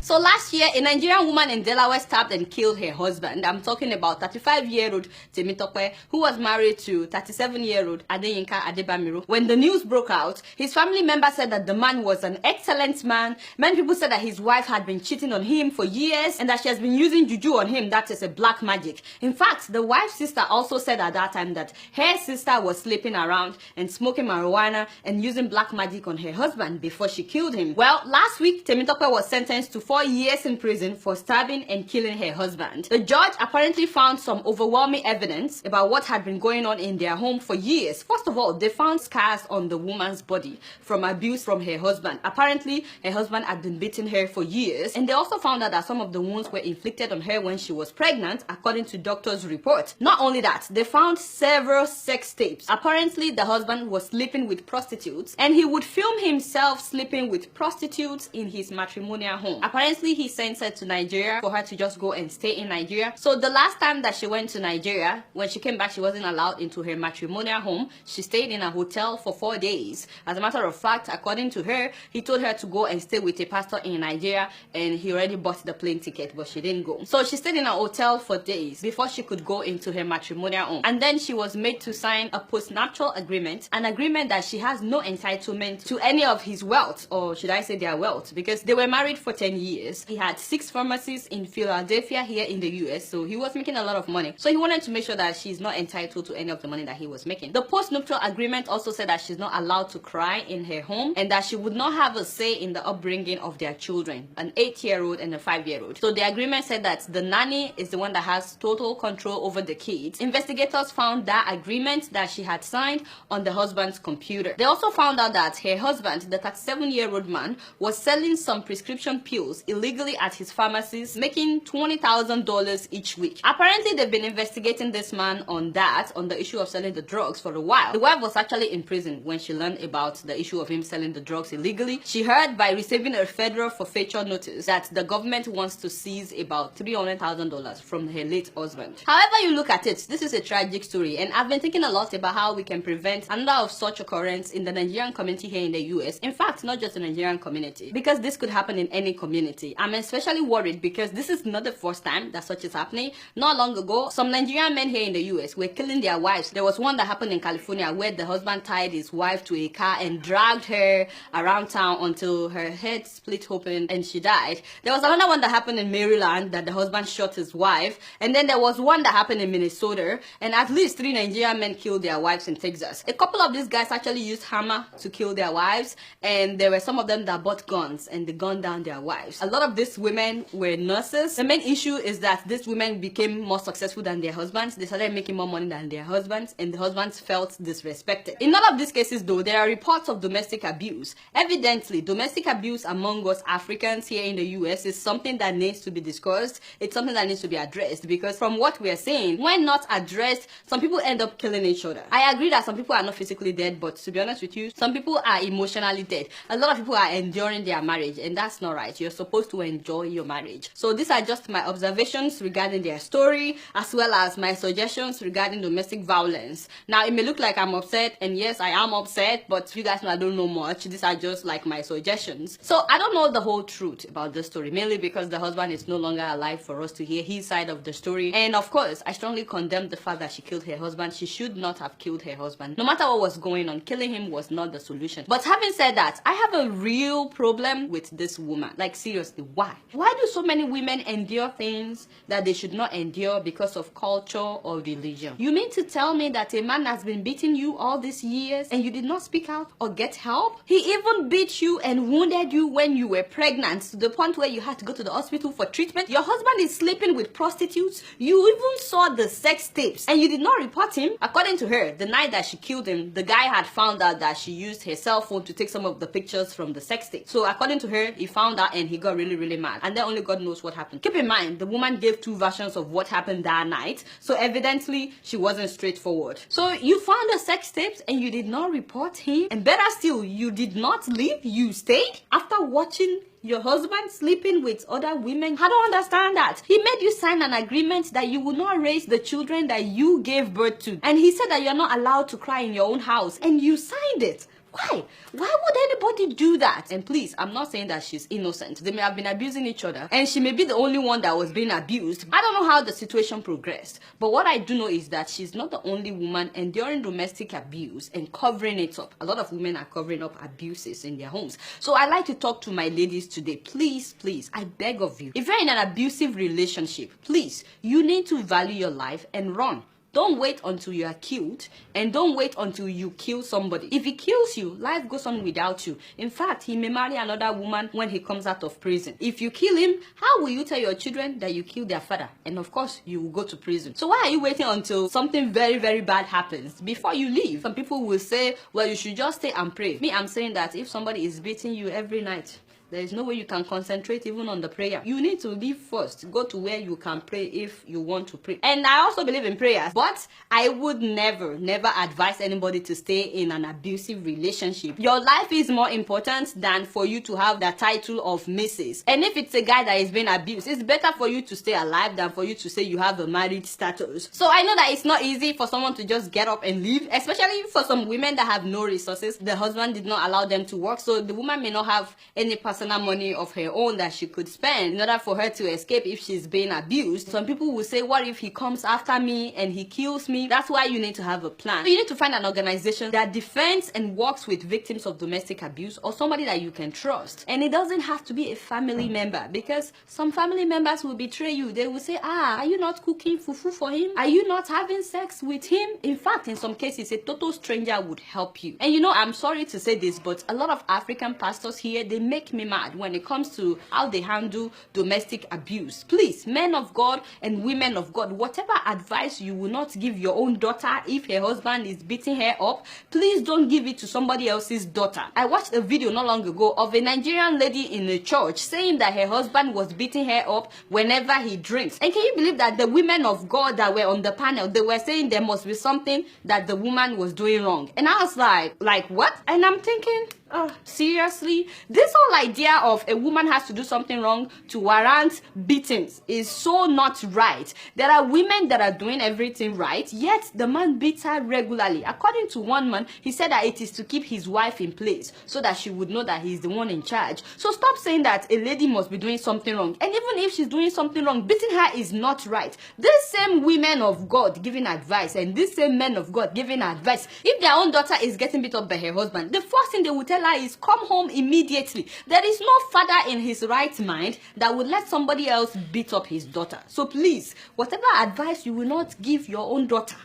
So last year, a Nigerian woman in Delaware stabbed and killed her husband. I'm talking about 35-year-old Temitope, who was married to 37-year-old Adeyinka Adebamiru. When the news broke out, his family members said that the man was an excellent man. Many people said that his wife had been cheating on him for years and that she has been using juju on him. That is a black magic. In fact, the wife's sister also said at that time that her sister was sleeping around and smoking marijuana and using black magic on her husband before she killed him. Well, last week, Temitope was sentenced to 4 years in prison for stabbing and killing her husband. The judge apparently found some overwhelming evidence about what had been going on in their home for years. First of all, they found scars on the woman's body from abuse from her husband. Apparently, her husband had been beating her for years, and they also found out that some of the wounds were inflicted on her when she was pregnant, according to doctors' report. Not only that, they found several sex tapes. Apparently, the husband was sleeping with prostitutes, and he would film himself sleeping with prostitutes in his matrimonial home. Apparently, he sent her to Nigeria for her to just go and stay in Nigeria. So the last time that she went to Nigeria, when she came back, she wasn't allowed into her matrimonial home. She stayed in a hotel for 4 days. As a matter of fact, according to her, he told her to go and stay with a pastor in Nigeria, and he already bought the plane ticket, but she didn't go. So she stayed in a hotel for days before she could go into her matrimonial home. And then she was made to sign a postnuptial agreement, an agreement that she has no entitlement to any of his wealth, or should I say their wealth, because they were married for 10 years. He had 6 pharmacies in Philadelphia here in the US, so he was making a lot of money. So he wanted to make sure that she's not entitled to any of the money that he was making. The postnuptial agreement also said that she's not allowed to cry in her home and that she would not have a say in the upbringing of their children, an 8-year-old and a 5-year-old. So the agreement said that the nanny is the one that has total control over the kids. Investigators found that agreement that she had signed on the husband's computer. They also found out that her husband, the 37-year-old man, was selling some prescription pills illegally at his pharmacies, making $20,000 each week. Apparently, they've been investigating this man on the issue of selling the drugs for a while. The wife was actually in prison when she learned about the issue of him selling the drugs illegally. She heard by receiving a federal forfeiture notice that the government wants to seize about $300,000 from her late husband. However you look at it, this is a tragic story, and I've been thinking a lot about how we can prevent another of such occurrence in the Nigerian community here in the US. In fact, not just the Nigerian community, because this could happen in any community. I'm especially worried because this is not the first time that such is happening. Not long ago, some Nigerian men here in the US were killing their wives. There was one that happened in California where the husband tied his wife to a car and dragged her around town until her head split open and she died. There was another one that happened in Maryland that the husband shot his wife, and then there was one that happened in Minnesota, and at least 3 Nigerian men killed their wives in Texas. A couple of these guys actually used hammer to kill their wives, and there were some of them that bought guns and they gunned down their wives. A lot of these women were nurses. The main issue is that these women became more successful than their husbands. They started making more money than their husbands, and the husbands felt disrespected. In all of these cases though, there are reports of domestic abuse. Evidently, domestic abuse among us Africans here in the US is something that needs to be discussed. It's something that needs to be addressed, because from what we are saying, when not addressed, some people end up killing each other. I agree that some people are not physically dead, but to be honest with you, some people are emotionally dead. A lot of people are enduring their marriage, and that's not right. You're supposed to enjoy your marriage. So these are just my observations regarding their story, as well as my suggestions regarding domestic violence. Now, it may look like I'm upset, and yes, I am upset, but you guys know I don't know much. These are just like my suggestions. So I don't know the whole truth about this story, mainly because the husband is no longer alive for us to hear his side of the story. And of course, I strongly condemn the fact that she killed her husband. She should not have killed her husband. No matter what was going on, killing him was not the solution. But having said that, I have a real problem with this woman. Like, seriously, why? Why do so many women endure things that they should not endure because of culture or religion? You mean to tell me that a man has been beating you all these years and you did not speak out or get help? He even beat you and wounded you when you were pregnant to the point where you had to go to the hospital for treatment. Your husband is sleeping with prostitutes. You even saw the sex tapes and you did not report him. According to her, the night that she killed him, the guy had found out that she used her cell phone to take some of the pictures from the sex tape. So according to her, he found out and he got really mad. And then only God knows what happened. Keep in mind, the woman gave 2 versions of what happened that night. So evidently, she wasn't straightforward. So you found the sex tapes and you did not report him. And better still, you did not leave. You stayed after watching your husband sleeping with other women. I don't understand that. He made you sign an agreement that you will not raise the children that you gave birth to. And he said that you're not allowed to cry in your own house. And you signed it. Why? Why would anybody do that? And please, I'm not saying that she's innocent. They may have been abusing each other, and she may be the only one that was being abused. I don't know how the situation progressed, but what I do know is that she's not the only woman enduring domestic abuse and covering it up. A lot of women are covering up abuses in their homes. So I like to talk to my ladies today. Please, I beg of you, if you're in an abusive relationship, please, you need to value your life and run. Don't wait until you are killed, and don't wait until you kill somebody. If he kills you, life goes on without you. In fact, he may marry another woman when he comes out of prison. If you kill him, how will you tell your children that you killed their father? And of course, you will go to prison. So why are you waiting until something very, very bad happens before you leave? Some people will say, well, you should just stay and pray. Me, I'm saying that if somebody is beating you every night, there is no way you can concentrate even on the prayer. You need to leave first. Go to where you can pray if you want to pray. And I also believe in prayers, but I would never advise anybody to stay in an abusive relationship. Your life is more important than for you to have the title of Mrs. And if it's a guy that is being abused, it's better for you to stay alive than for you to say you have a married status. So I know that it's not easy for someone to just get up and leave, especially for some women that have no resources. The husband did not allow them to work, so the woman may not have any personal money of her own that she could spend in order for her to escape if she's being abused. Some people will say, what if he comes after me and he kills me? That's why you need to have a plan. So you need to find an organization that defends and works with victims of domestic abuse, or somebody that you can trust. And it doesn't have to be a family member, because some family members will betray you. They will say, are you not cooking fufu for him? Are you not having sex with him? In fact, in some cases, a total stranger would help you. And you know, I'm sorry to say this, but a lot of African pastors here, they make me mad when it comes to how they handle domestic abuse. Please, men of God and women of God, whatever advice you will not give your own daughter if her husband is beating her up, please don't give it to somebody else's daughter. I watched a video not long ago of a Nigerian lady in a church saying that her husband was beating her up whenever he drinks. And can you believe that the women of God that were on the panel, they were saying there must be something that the woman was doing wrong. And I was like what? And I'm thinking, oh, seriously? This whole idea of a woman has to do something wrong to warrant beatings is so not right. There are women that are doing everything right, yet the man beats her regularly. According to one man, he said that it is to keep his wife in place so that she would know that he's the one in charge. So stop saying that a lady must be doing something wrong. And even if she's doing something wrong, beating her is not right. These same women of God giving advice and these same men of God giving advice, if their own daughter is getting beat up by her husband, the first thing they will tell her is come home immediately. There is no father in his right mind that would let somebody else beat up his daughter. So please, whatever advice you will not give your own daughter,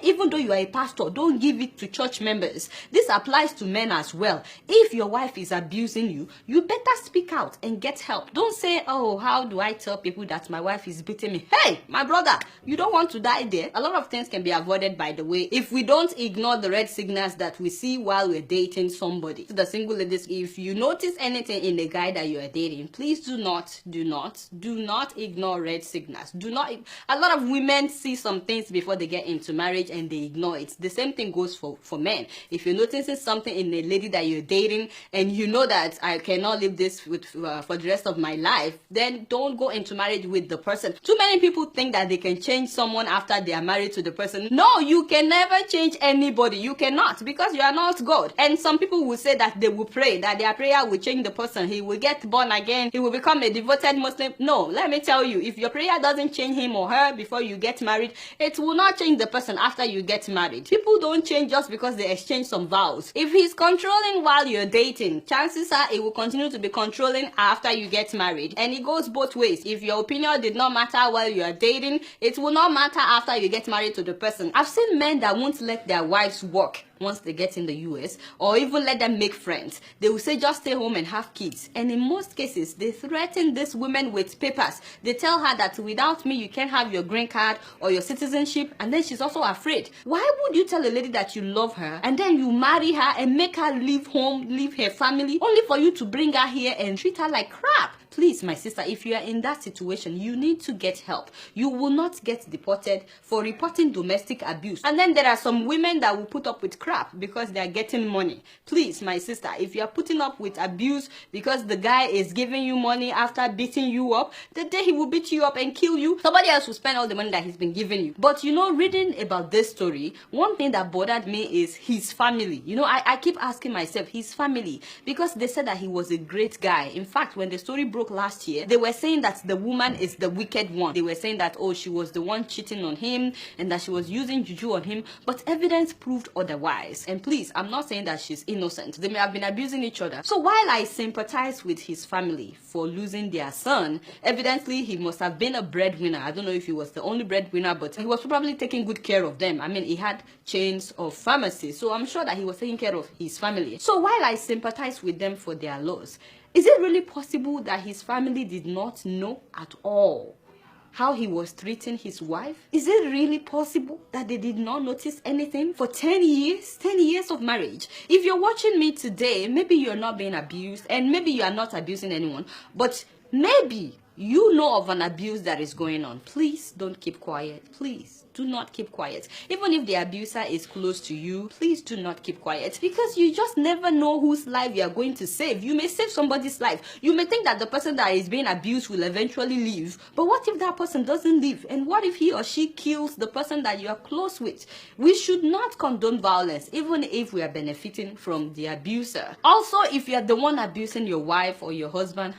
even though you are a pastor, don't give it to church members. This applies to men as well. If your wife is abusing you, you better speak out and get help. Don't say, oh, how do I tell people that my wife is beating me? Hey, my brother, you don't want to die there. A lot of things can be avoided, by the way, if we don't ignore the red signals that we see while we're dating somebody. To the single ladies, if you notice anything in the guy that you are dating, please do not ignore red signals. A lot of women see some things before they get into marriage and they ignore it. The same thing goes for men. If you're noticing something in a lady that you're dating and you know that I cannot live this with for the rest of my life, then don't go into marriage with the person. Too many people think that they can change someone after they are married to the person. No, you can never change anybody. You cannot, because you are not God. And some people will say that they will pray, that their prayer will change the person. He will get born again. He will become a devoted Muslim. No, let me tell you, if your prayer doesn't change him or her before you get married, it will not change the person after you get married. People don't change just because they exchange some vows. If he's controlling while you're dating, chances are it will continue to be controlling after you get married. And it goes both ways. If your opinion did not matter while you are dating, it will not matter after you get married to the person. I've seen men that won't let their wives work once they get in the US, or even let them make friends. They will say just stay home and have kids. And in most cases, they threaten these women with papers. They tell her that without me, you can't have your green card or your citizenship, and then she's also afraid. Why would you tell a lady that you love her and then you marry her and make her leave home, leave her family, only for you to bring her here and treat her like crap? Please, my sister, if you are in that situation, you need to get help. You will not get deported for reporting domestic abuse. And then there are some women that will put up with crap because they are getting money. Please, my sister, if you are putting up with abuse because the guy is giving you money after beating you up, the day he will beat you up and kill you, somebody else will spend all the money that he's been giving you. But you know, reading about this story, one thing that bothered me is his family. You know, I keep asking myself, his family, because they said that he was a great guy. In fact, when the story broke last year, they were saying that the woman is the wicked one. They were saying that, oh, she was the one cheating on him and that she was using juju on him, but evidence proved otherwise. And please, I'm not saying that she's innocent. They may have been abusing each other. So while I sympathize with his family for losing their son, evidently he must have been a breadwinner. I don't know if he was the only breadwinner, but he was probably taking good care of them. I mean, he had chains of pharmacies, so I'm sure that he was taking care of his family. So while I sympathize with them for their loss, is it really possible that his family did not know at all how he was treating his wife? Is it really possible that they did not notice anything for 10 years of marriage? If you're watching me today, maybe you're not being abused and maybe you are not abusing anyone, but maybe you know of an abuse that is going on. Please don't keep quiet. Please do not keep quiet. Even if the abuser is close to you, please do not keep quiet, because you just never know whose life you are going to save. You may save somebody's life. You may think that the person that is being abused will eventually leave, but what if that person doesn't leave? And what if he or she kills the person that you are close with? We should not condone violence, even if we are benefiting from the abuser. Also, if you are the one abusing your wife or your husband,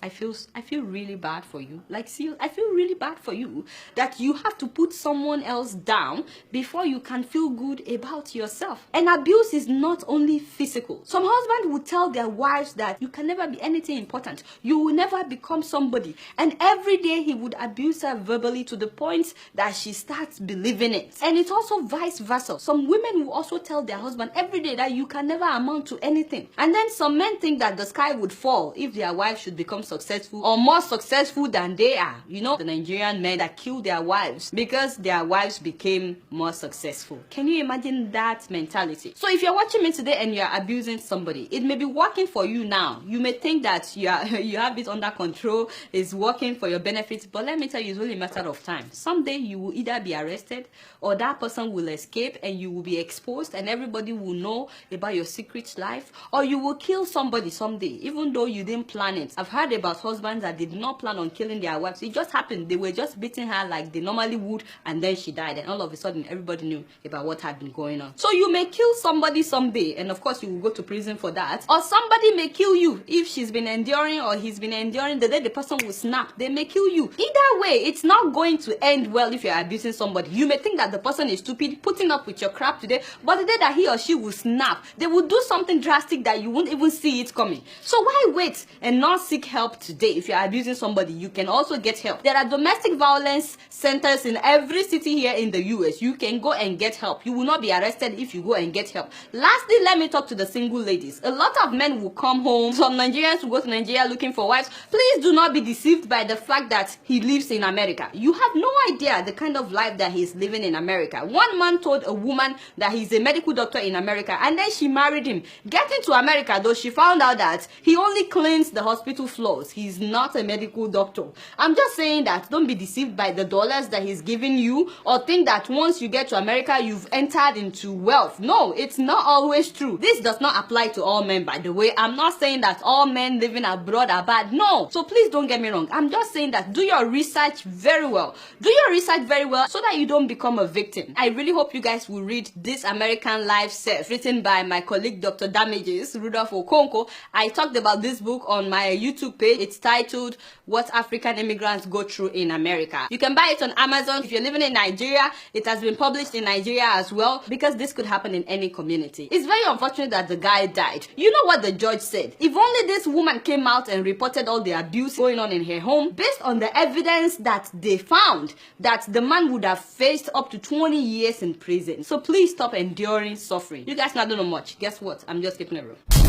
I feel really bad for you. Like, see, I feel really bad for you that you have to put someone else down before you can feel good about yourself. And abuse is not only physical. Some husbands will tell their wives that you can never be anything important. You will never become somebody. And every day he would abuse her verbally to the point that she starts believing it. And it's also vice versa. Some women will also tell their husband every day that you can never amount to anything. And then some men think that the sky would fall if their wife should become successful or more successful than they are. You know, the Nigerian men that kill their wives because their wives became more successful. Can you imagine that mentality? So if you're watching me today and you're abusing somebody, it may be working for you now. You may think that you have it under control, it's working for your benefit, but let me tell you, it's only a matter of time. Someday you will either be arrested or that person will escape and you will be exposed and everybody will know about your secret life, or you will kill somebody someday even though you didn't plan it. I've heard about husbands that did not plan on killing their wives. It just happened. They were just beating her like they normally would, and then she died, and all of a sudden everybody knew about what had been going on. So you may kill somebody someday, and of course you will go to prison for that, or somebody may kill you if she's been enduring or he's been enduring. The day the person will snap, they may kill you. Either way, it's not going to end well if you're abusing somebody. You may think that the person is stupid, putting up with your crap today, but the day that he or she will snap, they will do something drastic that you won't even see it coming. So why wait and not seek help today? If you're abusing somebody, you can also get help. There are domestic violence centers in every city here in the US. You can go and get help. You will not be arrested if you go and get help. Lastly, let me talk to the single ladies. A lot of men will come home. Some Nigerians will go to Nigeria looking for wives. Please do not be deceived by the fact that he lives in America. You have no idea the kind of life that he's living in America. One man told a woman that he's a medical doctor in America, and then she married him. Getting to America, though, she found out that he only cleans the hospital floors. He's not a medical doctor. I'm just saying that don't be deceived by the dollars that he's giving you, or think that once you get to America, you've entered into wealth. No, it's not always true. This does not apply to all men, by the way. I'm not saying that all men living abroad are bad. No. So please don't get me wrong. I'm just saying that do your research very well. Do your research very well so that you don't become a victim. I really hope you guys will read This American Life Self, written by my colleague Dr. Damages, Rudolph Okonkwo. I talked about this book on my YouTube page. It's titled What African Immigrants Go Through in America. You can buy it on Amazon. If you're living in Nigeria, it has been published in Nigeria as well, because this could happen in any community. It's very unfortunate that the guy died. You know what the judge said? If only this woman came out and reported all the abuse going on in her home, based on the evidence that they found, that the man would have faced up to 20 years in prison. So please stop enduring suffering. You guys not doing much. Guess what? I'm just keeping it real.